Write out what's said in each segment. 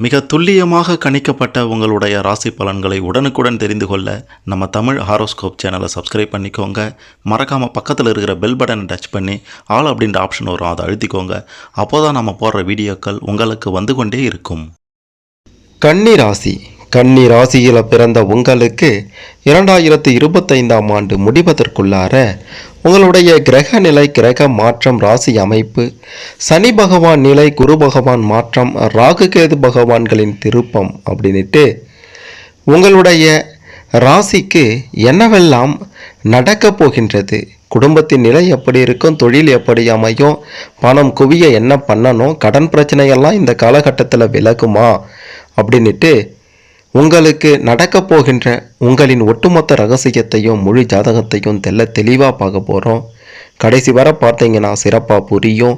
மிக துல்லியமாக கணிக்கப்பட்ட உங்களுடைய ராசி பலன்களை உடனுக்குடன் தெரிந்து கொள்ள நம்ம தமிழ் ஹாரோஸ்கோப் சேனலை சப்ஸ்கிரைப் பண்ணிக்கோங்க. மறக்காமல் பக்கத்தில் இருக்கிற பெல் பட்டனை டச் பண்ணி ஆல் அப்படின்ற ஆப்ஷன் வரும், அதை அழுத்திக்கோங்க. அப்போ தான் நம்ம போடுற வீடியோக்கள் உங்களுக்கு வந்து கொண்டே இருக்கும். கன்னி ராசி. கன்னி ராசியில் பிறந்த உங்களுக்கு 2025ஆம் ஆண்டு முடிவதற்குள்ளார உங்களுடைய கிரக நிலை, கிரக மாற்றம், ராசி அமைப்பு, சனி பகவான் நிலை, குரு பகவான் மாற்றம், ராகு கேது பகவான்களின் திருப்பம் அப்படின்ட்டு உங்களுடைய ராசிக்கு என்னவெல்லாம் நடக்கப் போகின்றது, குடும்பத்தின் நிலை எப்படி இருக்கும், தொழில் எப்படி அமையும், பணம் குவிய என்ன பண்ணணும், கடன் பிரச்சனையெல்லாம் இந்த காலகட்டத்தில் விலகுமா அப்படின்ட்டு உங்களுக்கு நடக்கப் போகின்ற உங்களின் ஒட்டுமொத்த ரகசியத்தையும் முழு ஜாதகத்தையும் தெளிவாக பார்க்க போகிறோம். கடைசி வர பார்த்தீங்கன்னா சிறப்பாக புரியும்.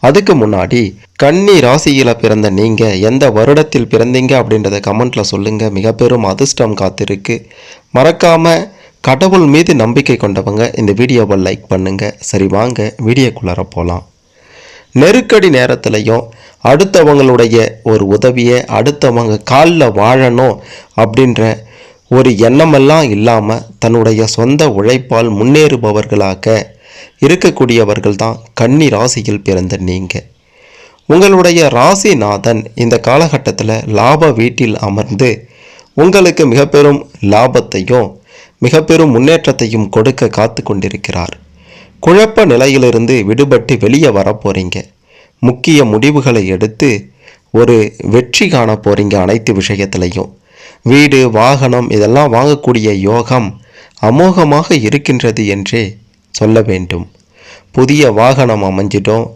அதுக்கு முன்னாடி கன்னி ராசியில் பிறந்த நீங்கள் எந்த வருடத்தில் பிறந்தீங்க அப்படின்றத கமெண்ட்டில் சொல்லுங்கள். மிக பெரும் அதிர்ஷ்டம் காத்திருக்கு. மறக்காமல் கடவுள் மீது நம்பிக்கை கொண்டவங்க இந்த வீடியோவை லைக் பண்ணுங்கள். சரி, வாங்க வீடியோக்குள்ளார போகலாம். நெருக்கடி நேரத்துலையும் அடுத்தவங்களுடைய ஒரு உதவியை, அடுத்தவங்க காலில் வாழணும் அப்படின்ற ஒரு எண்ணமெல்லாம் இல்லாமல் தன்னுடைய சொந்த உழைப்பால் முன்னேறுபவர்களாக இருக்கக்கூடியவர்கள் தான் கன்னி ராசியில் பிறந்த நீங்கள். உங்களுடைய ராசிநாதன் இந்த காலகட்டத்தில் லாப வீட்டில் அமர்ந்து உங்களுக்கு மிக பெரும் லாபத்தையும் மிக பெரும் முன்னேற்றத்தையும் கொடுக்க காத்து கொண்டிருக்கிறார். குழப்ப நிலையிலிருந்து விடுபட்டு வெளியே வர போகிறீங்க. முக்கிய முடிவுகளை எடுத்து ஒரு வெற்றி காண போகிறீங்க. அனைத்து விஷயத்திலையும் வீடு, வாகனம் இதெல்லாம் வாங்கக்கூடிய யோகம் அமோகமாக இருக்கின்றது என்றே சொல்ல வேண்டும். புதிய வாகனம் அமைஞ்சிட்டோம்.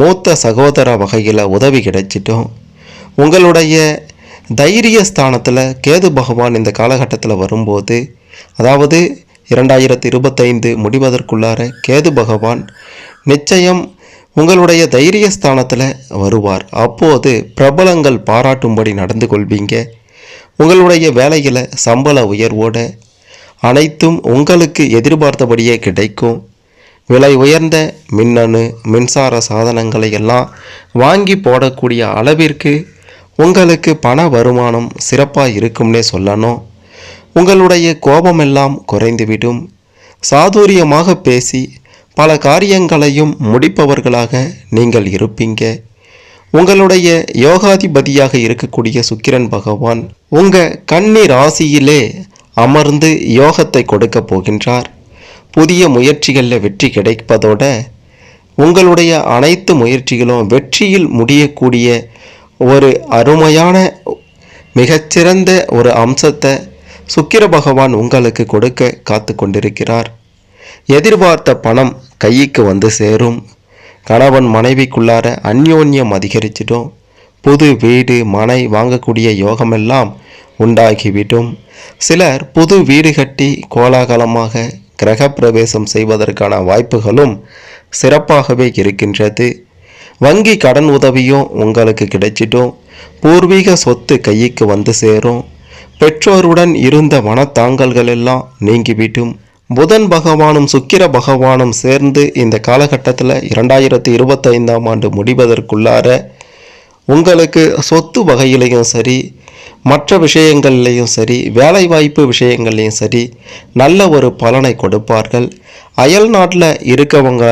மூத்த சகோதர வகையில் உதவி கிடைச்சிட்டோம். உங்களுடைய தைரிய ஸ்தானத்தில் கேது பகவான் இந்த காலகட்டத்தில் வரும்போது, அதாவது 2025 முடிவதற்குள்ளார கேது பகவான் நிச்சயம் உங்களுடைய தைரியஸ்தானத்தில் வருவார். அப்போது பிரபலங்கள் பாராட்டும்படி நடந்து கொள்வீங்க. உங்களுடைய வேலையில் சம்பள உயர்வோடு அனைத்தும் உங்களுக்கு எதிர்பார்த்தபடியே கிடைக்கும். விலை உயர்ந்த மின்னணு மின்சார சாதனங்களை எல்லாம் வாங்கி போடக்கூடிய அளவிற்கு உங்களுக்கு பண வருமானம் சிறப்பாக இருக்கும்னே சொல்லணும். உங்களுடைய கோபமெல்லாம் குறைந்துவிடும். சாதுரியமாக பேசி பல காரியங்களையும் முடிப்பவர்களாக நீங்கள் இருப்பீங்க. உங்களுடைய யோகாதிபதியாக இருக்கக்கூடிய சுக்கிரன் பகவான் உங்கள் கன்னி ராசியிலே அமர்ந்து யோகத்தை கொடுக்க போகின்றார். புதிய முயற்சிகளில் வெற்றி கிடைப்பதோட உங்களுடைய அனைத்து முயற்சிகளும் வெற்றியில் முடியக்கூடிய ஒரு அருமையான மிகச்சிறந்த ஒரு அம்சத்தை சுக்கிர பகவான் உங்களுக்கு கொடுக்க காத்து கொண்டிருக்கிறார். எதிர்பார்த்த பணம் கைக்கு வந்து சேரும். கணவன் மனைவிக்குள்ளார அந்யோன்யம் அதிகரிச்சிடும். புது வீடு, மனை வாங்கக்கூடிய யோகமெல்லாம் உண்டாகிவிடும். சிலர் புது வீடு கட்டி கோலாகலமாக கிரக பிரவேசம் செய்வதற்கான வாய்ப்புகளும் சிறப்பாகவே இருக்கின்றது. வங்கி கடன் உதவியும் உங்களுக்கு கிடைச்சிடும். பூர்வீக சொத்து கைக்கு வந்து சேரும். பெற்றோருடன் இருந்த மனத்தாங்கல்கள் எல்லாம் நீங்கிவிடும். புதன் பகவானும் சுக்கிர பகவானும் சேர்ந்து இந்த காலகட்டத்தில் 2025ஆம் ஆண்டு முடிவதற்குள்ளார உங்களுக்கு சொத்து வகையிலையும் சரி, மற்ற விஷயங்கள்லையும் சரி, வேலைவாய்ப்பு விஷயங்கள்லையும் சரி நல்ல ஒரு பலனை கொடுப்பார்கள். அயல் நாட்டில் இருக்கவங்க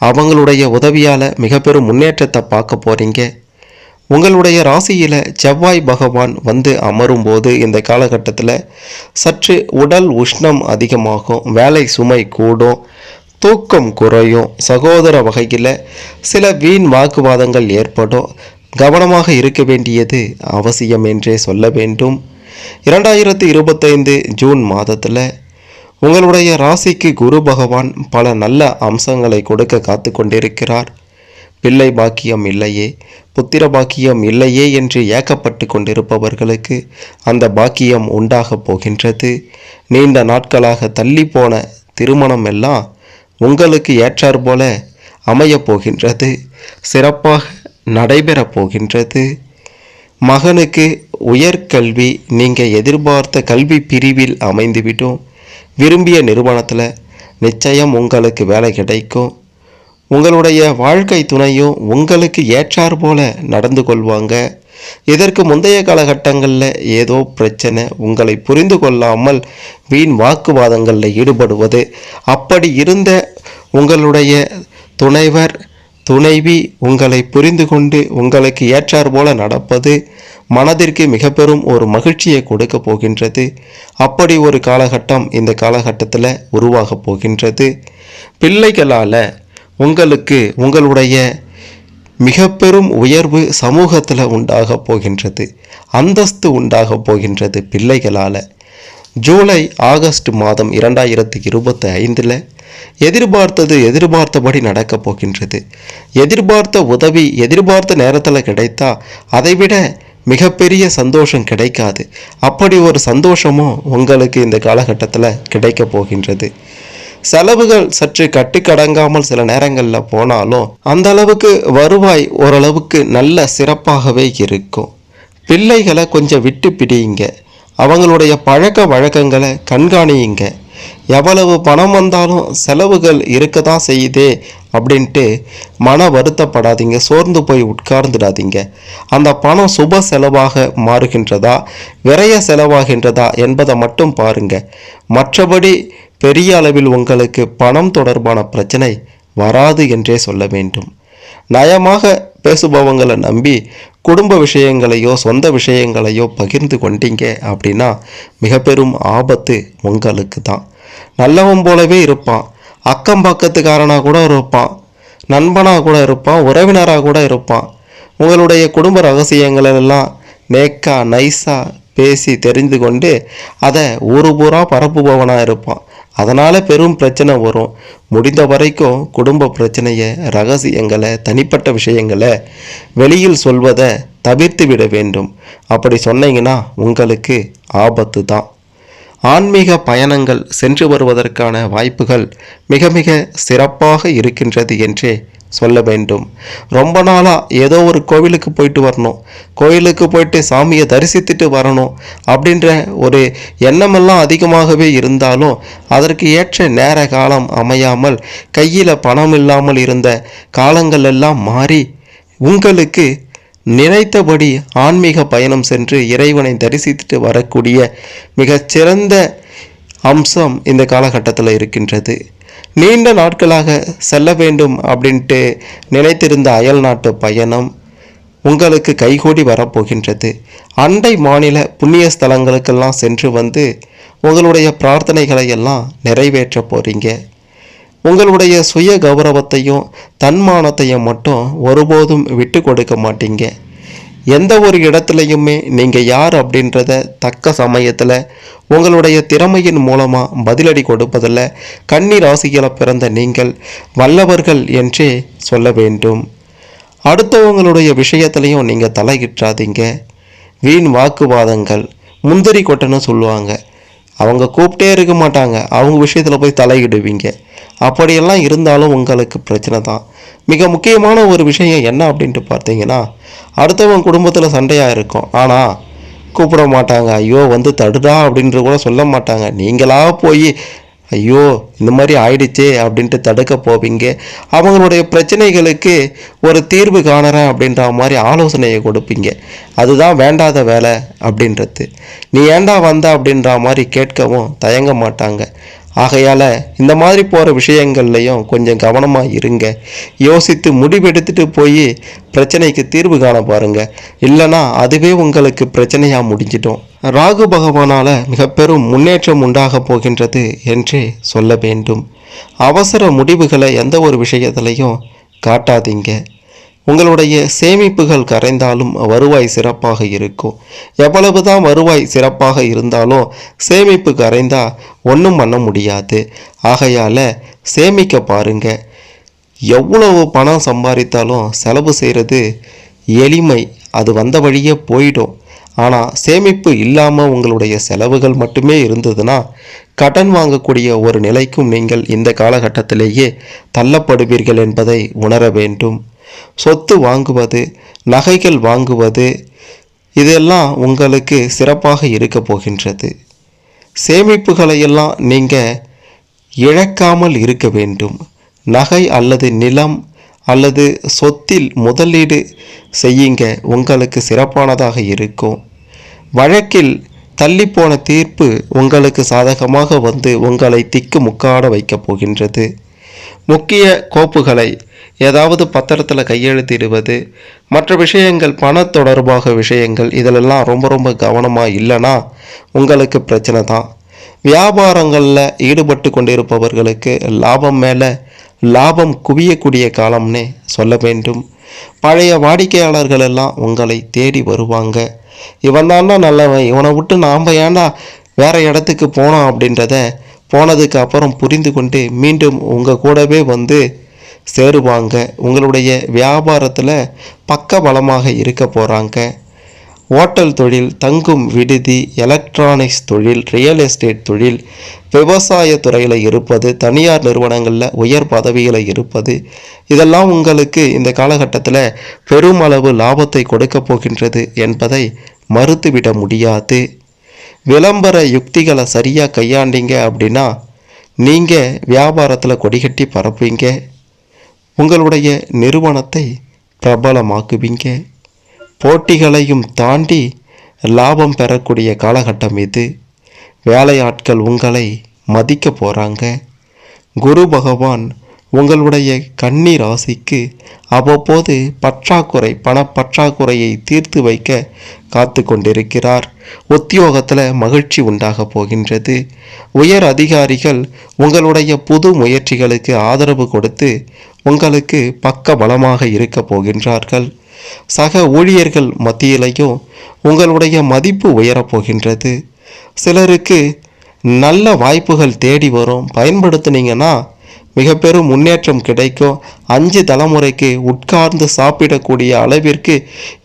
அவங்களுடைய உதவியால் மிக பெரும் முன்னேற்றத்தை பார்க்க போகிறீங்க. உங்களுடைய ராசியில் செவ்வாய் பகவான் வந்து அமரும்போது இந்த காலகட்டத்தில் சற்று உடல் உஷ்ணம் அதிகமாகும், வேலை சுமை கூடும், தூக்கம் குறையும், சகோதர வகையில் சில வீண் வாக்குவாதங்கள் ஏற்படும். கவனமாக இருக்க வேண்டியது அவசியம் என்றே சொல்ல வேண்டும். 2025 ஜூன் மாதத்தில் உங்களுடைய ராசிக்கு குரு பகவான் பல நல்ல அம்சங்களை கொடுக்க காத்து கொண்டிருக்கிறார். பிள்ளை பாக்கியம் இல்லையே, புத்திர பாக்கியம் இல்லையே என்று ஏக்கப்பட்டு கொண்டிருப்பவர்களுக்கு அந்த பாக்கியம் உண்டாக போகின்றது. நீண்ட நாட்களாக தள்ளி போன திருமணம் எல்லாம் உங்களுக்கு ஏற்றார் போல அமையப் போகின்றது. சிறப்பாக நடைபெறப் போகின்றது. மகனுக்கு உயர்கல்வி நீங்கள் எதிர்பார்த்த கல்வி பிரிவில் அமைந்துவிடும். விரும்பிய நிறுவனத்தில் நிச்சயம் உங்களுக்கு வேலை கிடைக்கும். உங்களுடைய வாழ்க்கை துணையும் உங்களுக்கு ஏற்றார் போல நடந்து கொள்வாங்க. இதற்கு முந்தைய காலகட்டங்களில் ஏதோ பிரச்சனை, உங்களை புரிந்து கொள்ளாமல் வீண் வாக்குவாதங்களில் ஈடுபடுவது, அப்படி இருந்த உங்களுடைய துணைவர் துணைவி உங்களை புரிந்து கொண்டு உங்களுக்கு ஏற்றார் போல நடப்பது மனதிற்கு மிக பெரும் ஒரு மகிழ்ச்சியை கொடுக்க போகின்றது. அப்படி ஒரு காலகட்டம் இந்த காலகட்டத்தில் உருவாக போகின்றது. பிள்ளைகளால் உங்களுக்கு உங்களுடைய மிக பெரும் உயர்வு சமூகத்தில் உண்டாக போகின்றது, அந்தஸ்து உண்டாக போகின்றது பிள்ளைகளால். ஜூலை ஆகஸ்ட் மாதம் 2025 எதிர்பார்த்தபடி நடக்கப் போகின்றது. எதிர்பார்த்த உதவி எதிர்பார்த்த நேரத்தில் கிடைத்தா அதைவிட மிகப்பெரிய சந்தோஷம் கிடைக்காது. அப்படி ஒரு சந்தோஷமும் உங்களுக்கு இந்த காலகட்டத்தில் கிடைக்க போகின்றது. செலவுகள் சற்று கட்டுக்கடங்காமல் சில நேரங்களில் போனாலும் அந்த அளவுக்கு வருவாய் ஓரளவுக்கு நல்ல சிறப்பாகவே இருக்கும். பிள்ளைகளை கொஞ்சம் விட்டு பிடியுங்க, அவங்களுடைய பழக்க வழக்கங்களை கண்காணியுங்க. எவ்வளவு பணம் வந்தாலும் செலவுகள் இருக்க தான் செய்யுதே அப்படின்ட்டு மன வருத்தப்படாதீங்க, சோர்ந்து போய் உட்கார்ந்துடாதீங்க. அந்த பணம் சுப செலவாக மாறுகின்றதா விரைய செலவாகின்றதா என்பதை மட்டும் பாருங்க. மற்றபடி பெரிய அளவில் உங்களுக்கு பணம் தொடர்பான பிரச்சனை வராது என்றே சொல்ல வேண்டும். நயமாக பேசுபவங்களை நம்பி குடும்ப விஷயங்களையோ சொந்த விஷயங்களையோ பகிர்ந்து கொண்டீங்க அப்படின்னா மிக பெரும் ஆபத்து உங்களுக்கு தான். நல்லவன் போலவே இருப்பான், அக்கம் பக்கத்துக்காரனாக கூட இருப்பான், நண்பனாக கூட இருப்பான், உறவினராக கூட இருப்பான். உங்களுடைய குடும்ப ரகசியங்களெல்லாம் நேக்கா நைஸாக பேசி தெரிந்து கொண்டு அதை ஊரு பூரா பரப்புபவனாக இருப்பான். அதனால் பெரும் பிரச்சனை வரும். முடிந்த வரைக்கும் குடும்ப பிரச்சனையை, ரகசியங்களை, தனிப்பட்ட விஷயங்களை வெளியில் சொல்வதை தவிர்த்து விட வேண்டும். அப்படி சொன்னீங்கன்னா உங்களுக்கு ஆபத்து தான். ஆன்மீக பயணங்கள் சென்று வருவதற்கான வாய்ப்புகள் மிக மிக சிறப்பாக இருக்கின்றது என்றே சொல்ல வேண்டும். ரொம்ப நாளாக ஏதோ ஒரு கோவிலுக்கு போயிட்டு வரணும், கோவிலுக்கு போயிட்டு சாமியை தரிசித்துட்டு வரணும் அப்படின்ற ஒரு எண்ணமெல்லாம் அதிகமாகவே இருந்தாலும் அதற்கு ஏற்ற நேர காலம் அமையாமல் கையில் பணம் இல்லாமல் இருந்த காலங்கள் எல்லாம் மாறி உங்களுக்கு நினைத்தபடி ஆன்மீக பயணம் சென்று இறைவனை தரிசித்துட்டு வரக்கூடிய மிகச்சிறந்த அம்சம் இந்த காலகட்டத்தில் இருக்கின்றது. நீண்ட நாட்களாக செல்ல வேண்டும் அப்படின்ட்டு நினைத்திருந்த அயல் நாட்டு பயணம் உங்களுக்கு கைகூடி வரப்போகின்றது. அண்டை மாநில புண்ணிய ஸ்தலங்களுக்கெல்லாம் சென்று வந்து உங்களுடைய பிரார்த்தனைகளை எல்லாம் நிறைவேற்ற போகிறீங்க. உங்களுடைய சுய கௌரவத்தையும் தன்மானத்தையும் மட்டும் ஒருபோதும் விட்டு கொடுக்க மாட்டீங்க. எந்த ஒரு இடத்துலையுமே நீங்கள் யார் அப்படின்றத தக்க சமயத்தில் உங்களுடைய திறமையின் மூலமாக பதிலடி கொடுப்பதில் கன்னி ராசியில் பிறந்த நீங்கள் வல்லவர்கள் என்றே சொல்ல வேண்டும். அடுத்தவங்களுடைய விஷயத்துலையும் நீங்கள் தலையிட்டாதீங்க. வீண் வாக்குவாதங்கள் முந்திரி கொட்டைன்னு சொல்லுவாங்க, அவங்க கூப்பிட்டே இருக்க மாட்டாங்க, அவங்க விஷயத்தில் போய் தலையிடுவீங்க. அப்படியெல்லாம் இருந்தாலும் உங்களுக்கு பிரச்சனை தான். மிக முக்கியமான ஒரு விஷயம் என்ன அப்படின்ட்டு பார்த்தீங்கன்னா, அடுத்தவங்க குடும்பத்தில் சண்டையாக இருக்கும், ஆனால் கூப்பிட மாட்டாங்க, ஐயோ வந்து தடுடா அப்படின்ற கூட சொல்ல மாட்டாங்க. நீங்களாக போய் ஐயோ இந்த மாதிரி ஆயிடுச்சே அப்படின்ட்டு தடுக்க போவீங்க. அவங்களுடைய பிரச்சனைகளுக்கு ஒரு தீர்வு காணுறேன் அப்படின்ற மாதிரி ஆலோசனையை கொடுப்பீங்க. அதுதான் வேண்டாத வேலை அப்படின்றது. நீ ஏண்டா வந்த அப்படின்ற மாதிரி கேட்கவும் தயங்க மாட்டாங்க. ஆகையால் இந்த மாதிரி போகிற விஷயங்கள்லையும் கொஞ்சம் கவனமாக இருங்க. யோசித்து முடிவெடுத்துட்டு போய் பிரச்சனைக்கு தீர்வு காண பாருங்க. இல்லைனா அதுவே உங்களுக்கு பிரச்சனையாக முடிஞ்சிட்டோம். ராகு பகவானால் மிக பெரும் முன்னேற்றம் உண்டாக போகின்றது என்று சொல்ல வேண்டும். அவசர முடிவுகளை எந்த ஒரு விஷயத்திலையும் காட்டாதீங்க. உங்களுடைய சேமிப்புகள் கரைந்தாலும் வருவாய் சிறப்பாக இருக்கும். எவ்வளவுதான் வருவாய் சிறப்பாக இருந்தாலும் சேமிப்பு கரைந்தால் ஒன்றும் பண்ண முடியாது. ஆகையால் சேமிக்க பாருங்க. எவ்வளவு பணம் சம்பாதித்தாலும் செலவு செய்கிறது எளிமை, அது வந்த வழியே போயிடும். ஆனால் சேமிப்பு இல்லாமல் உங்களுடைய செலவுகள் மட்டுமே இருந்ததுன்னா கடன் வாங்கக்கூடிய ஒரு நிலைக்கும் நீங்கள் இந்த காலகட்டத்திலேயே தள்ளப்படுவீர்கள் என்பதை உணர வேண்டும். சொத்து வாங்குவது, நகைகள் வாங்குவது, இதெல்லாம் உங்களுக்கு சிறப்பாக இருக்க போகின்றது. சேமிப்புகளையெல்லாம் நீங்கள் இழக்காமல் இருக்க வேண்டும். நகை அல்லது நிலம் அல்லது சொத்தில் முதலீடு செய்யுங்க, உங்களுக்கு சிறப்பானதாக இருக்கும். வழக்கில் தள்ளிப்போன தீர்ப்பு உங்களுக்கு சாதகமாக வந்து உங்களை திக்கு முக்காட வைக்கப் போகின்றது. முக்கிய கோப்புகளை ஏதாவது பத்திரத்தில் கையெழுத்திடுவது, மற்ற விஷயங்கள் பண தொடர்பாக விஷயங்கள் இதிலெல்லாம் ரொம்ப ரொம்ப கவனமாக இல்லைன்னா உங்களுக்கு பிரச்சனை தான். வியாபாரங்களில் ஈடுபட்டு கொண்டிருப்பவர்களுக்கு லாபம் மேலே லாபம் குவியக்கூடிய காலம்னே சொல்ல வேண்டும். பழைய வாடிக்கையாளர்கள் எல்லாம் உங்களை தேடி வருவாங்க. இவன் தாண்டா நல்லவன், இவனை விட்டு நாம் ஏண்டா வேறு இடத்துக்கு போனோம் அப்படின்றத போனதுக்கு அப்புறம் புரிந்து கொண்டு மீண்டும் உங்கள் கூடவே வந்து சேருவாங்க. உங்களுடைய வியாபாரத்தில் பக்க பலமாக இருக்க போகிறாங்க. ஓட்டல் தொழில், தங்கும் விடுதி, எலக்ட்ரானிக்ஸ் தொழில், ரியல் எஸ்டேட் தொழில், விவசாய துறையில் இருப்பது, தனியார் நிறுவனங்களில் உயர் பதவியில் இருப்பது, இதெல்லாம் உங்களுக்கு இந்த காலகட்டத்தில் பெருமளவு லாபத்தை கொடுக்க போகின்றது என்பதை மறுத்துவிட முடியாது. விளம்பர யுக்திகளை சரியாக கையாண்டீங்க அப்படின்னா நீங்கள் வியாபாரத்தில் கொடிகட்டி பரப்புவீங்க. உங்களுடைய நிறுவனத்தை பிரபலமாக்குவீங்க. போட்டிகளையும் தாண்டி லாபம் பெறக்கூடிய காலகட்டம் இது. வேலையாட்கள் உங்களை மதிக்க போகிறாங்க. குரு பகவான் உங்களுடைய கன்னி ராசிக்கு அவ்வப்போது பணப்பற்றாக்குறையை தீர்த்து வைக்க காத்து கொண்டிருக்கிறார். உத்தியோகத்தில் மகிழ்ச்சி உண்டாக போகின்றது. உயர் அதிகாரிகள் உங்களுடைய புது முயற்சிகளுக்கு ஆதரவு கொடுத்து உங்களுக்கு பக்க பலமாக இருக்க போகின்றார்கள். சக ஊழியர்கள் மத்தியிலையும் உங்களுடைய மதிப்பு உயரப்போகின்றது. சிலருக்கு நல்ல வாய்ப்புகள் தேடி வரும். பயன்படுத்தினீங்கன்னா மிக பெரும் முன்னேற்றம் கிடைக்கும். 5 தலைமுறைக்கு உட்கார்ந்து சாப்பிடக்கூடிய அளவிற்கு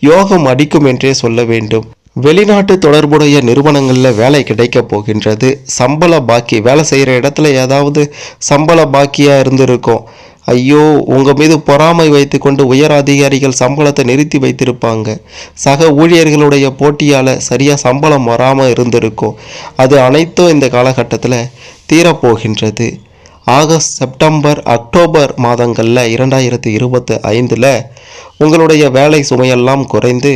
யோகம் அடிக்கும் என்றே சொல்ல வேண்டும். வெளிநாட்டு தொடர்புடைய நிறுவனங்களில் வேலை கிடைக்க போகின்றது. சம்பள பாக்கி, வேலை செய்கிற இடத்துல ஏதாவது சம்பள பாக்கியாக இருந்திருக்கும். ஐயோ, உங்கள் மீது பொறாமை வைத்து கொண்டு உயர் அதிகாரிகள் சம்பளத்தை நிறுத்தி வைத்திருப்பாங்க. சக ஊழியர்களுடைய போட்டியால் சரியாக சம்பளம் வராமல் இருந்திருக்கும். அது அனைத்தும் இந்த காலகட்டத்தில் தீரப்போகின்றது. ஆகஸ்ட், செப்டம்பர், அக்டோபர் மாதங்களில் 2025 உங்களுடைய வேலை சுமையெல்லாம் குறைந்து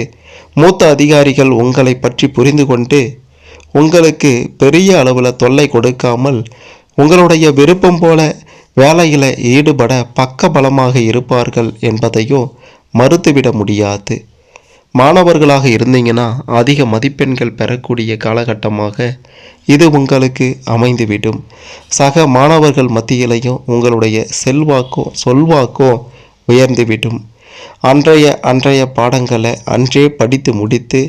மூத்த அதிகாரிகள் உங்களை பற்றி புரிந்து கொண்டு உங்களுக்கு பெரிய அளவில் தொல்லை கொடுக்காமல் உங்களுடைய விருப்பம் போல வேலையில் ஈடுபட பக்க பலமாக இருப்பார்கள் என்பதையும் மறுத்துவிட முடியாது. மாணவர்களாக இருந்தீங்கன்னா அதிக மதிப்பெண்கள் பெறக்கூடிய காலகட்டமாக இது உங்களுக்கு அமைந்துவிடும். சக மாணவர்கள் மத்தியிலையும் உங்களுடைய சொல்வாக்கோ உயர்ந்துவிடும். அன்றைய பாடங்களை அன்றே படித்து முடித்து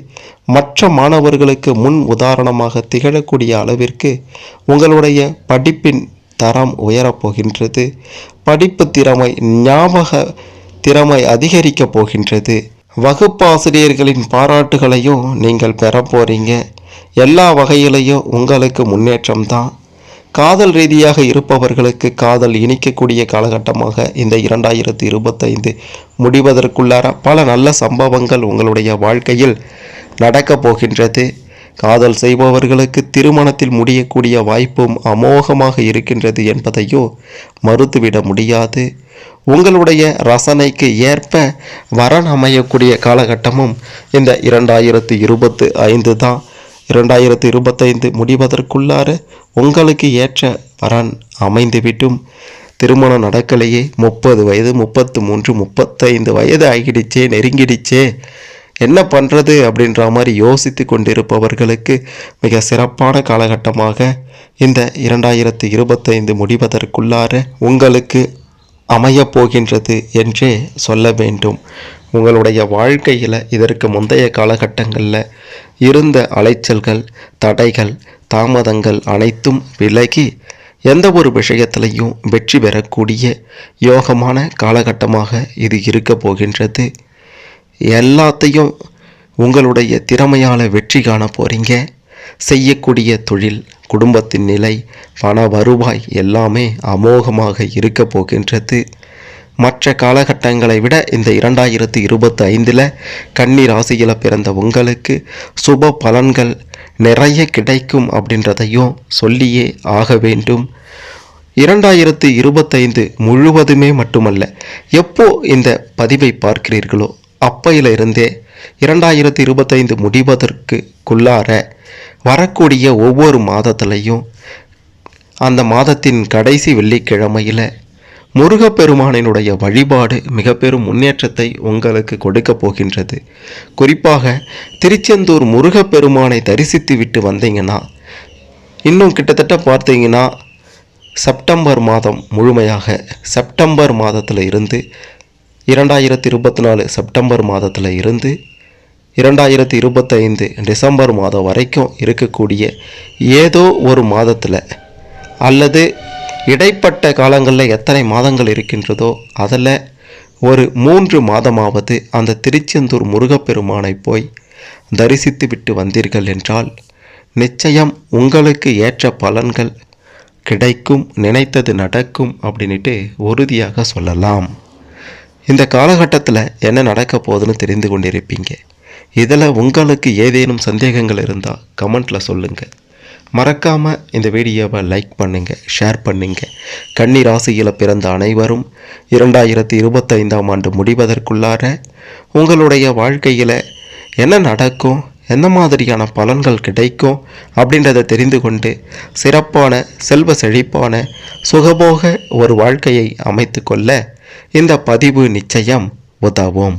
மற்ற மாணவர்களுக்கு முன் உதாரணமாக திகழக்கூடிய அளவிற்கு உங்களுடைய படிப்பின் தரம் உயரப்போகின்றது. படிப்பு திறமை, ஞாபக திறமை அதிகரிக்கப் போகின்றது. வகுப்பாசிரியர்களின் பாராட்டுகளையும் நீங்கள் பெற போறீங்க. எல்லா வகையிலையும் உங்களுக்கு முன்னேற்றம் தான். காதல் ரீதியாக இருப்பவர்களுக்கு காதல் இனிக்கக்கூடிய காலகட்டமாக இந்த 2025 முடிவதற்குள்ளார பல நல்ல சம்பவங்கள் உங்களுடைய வாழ்க்கையில் நடக்கப் போகின்றது. காதல் செய்பவர்களுக்கு திருமணத்தில் முடியக்கூடிய வாய்ப்பும் அமோகமாக இருக்கின்றது என்பதையோ மறுத்துவிட முடியாது. உங்களுடைய ரசனைக்கு ஏற்ப வரன் அமையக்கூடிய காலகட்டமும் இந்த 2025 தான். 2025 முடிவதற்குள்ளார உங்களுக்கு ஏற்ற வரன் அமைந்துவிட்டும். திருமணம் நடக்கலையே, 30 வயது, 33, 35 வயது ஆகிடுச்சே, நெருங்கிடுச்சே, என்ன பண்ணுறது அப்படின்ற மாதிரி யோசித்து கொண்டிருப்பவர்களுக்கு மிக சிறப்பான காலகட்டமாக இந்த 2025 முடிவதற்குள்ளார உங்களுக்கு அமையப்போகின்றது என்றே சொல்ல வேண்டும். உங்களுடைய வாழ்க்கையில் இதற்கு முந்தைய காலகட்டங்களில் இருந்த அலைச்சல்கள், தடைகள், தாமதங்கள் அனைத்தும் விலகி எந்த ஒரு விஷயத்திலையும் வெற்றி பெறக்கூடிய யோகமான காலகட்டமாக இது இருக்க போகின்றது. எல்லாத்தையும் உங்களுடைய திறமையால் வெற்றி காண போகிறீங்க. செய்யக்கூடிய தொழில், குடும்பத்தின் நிலை, பண வருவாய் எல்லாமே அமோகமாக இருக்க போகின்றது. மற்ற காலகட்டங்களை விட இந்த 2025 கன்னி ராசியில் பிறந்த உங்களுக்கு சுப பலன்கள் நிறைய கிடைக்கும் அப்படின்றதையும் சொல்லியே ஆக வேண்டும். 2025 முழுவதுமே மட்டுமல்ல, எப்போ இந்த பதிவை பார்க்கிறீர்களோ அப்பையில இருந்தே 2025 முடிவதற்குள்ளார வரக்கூடிய ஒவ்வொரு மாதத்திலையும் அந்த மாதத்தின் கடைசி வெள்ளிக்கிழமையில் முருகப்பெருமானினுடைய வழிபாடு மிக பெரும் முன்னேற்றத்தை உங்களுக்கு கொடுக்க போகின்றது. குறிப்பாக திருச்செந்தூர் முருகப்பெருமானை தரிசித்து விட்டு வந்தீங்கன்னா, இன்னும் கிட்டத்தட்ட பார்த்தீங்கன்னா செப்டம்பர் மாதம் முழுமையாக செப்டம்பர் மாதத்தில் இருந்து 2024 செப்டம்பர் மாதத்தில் இருந்து 2025 டிசம்பர் மாதம் வரைக்கும் இருக்கக்கூடிய ஏதோ ஒரு மாதத்தில் அல்லது இடைப்பட்ட காலங்களில் எத்தனை மாதங்கள் இருக்கின்றதோ அதில் ஒரு 3 மாதமாவது அந்த திருச்செந்தூர் முருகப்பெருமானை போய் தரிசித்து விட்டு வந்தீர்கள் என்றால் நிச்சயம் உங்களுக்கு ஏற்ற பலன்கள் கிடைக்கும், நினைத்தது நடக்கும் அப்படின்ட்டு உறுதியாக சொல்லலாம். இந்த காலகட்டத்தில் என்ன நடக்க போகுதுன்னு தெரிந்து கொண்டிருப்பீங்க. இதில் உங்களுக்கு ஏதேனும் சந்தேகங்கள் இருந்தால் கமெண்ட்டில் சொல்லுங்கள். மறக்காமல் இந்த வீடியோவை லைக் பண்ணுங்கள், ஷேர் பண்ணுங்கள். கன்னி ராசியில் பிறந்த அனைவரும் 2025ஆம் ஆண்டு முடிவதற்குள்ளார உங்களுடைய வாழ்க்கையில் என்ன நடக்கும், என்ன மாதிரியான பலன்கள் கிடைக்கும் அப்படின்றத தெரிந்து கொண்டு சிறப்பான செல்வ செழிப்பான சுகபோக ஒரு வாழ்க்கையை அமைத்து கொள்ள இந்த பதிவு நிச்சயம் உதவும்.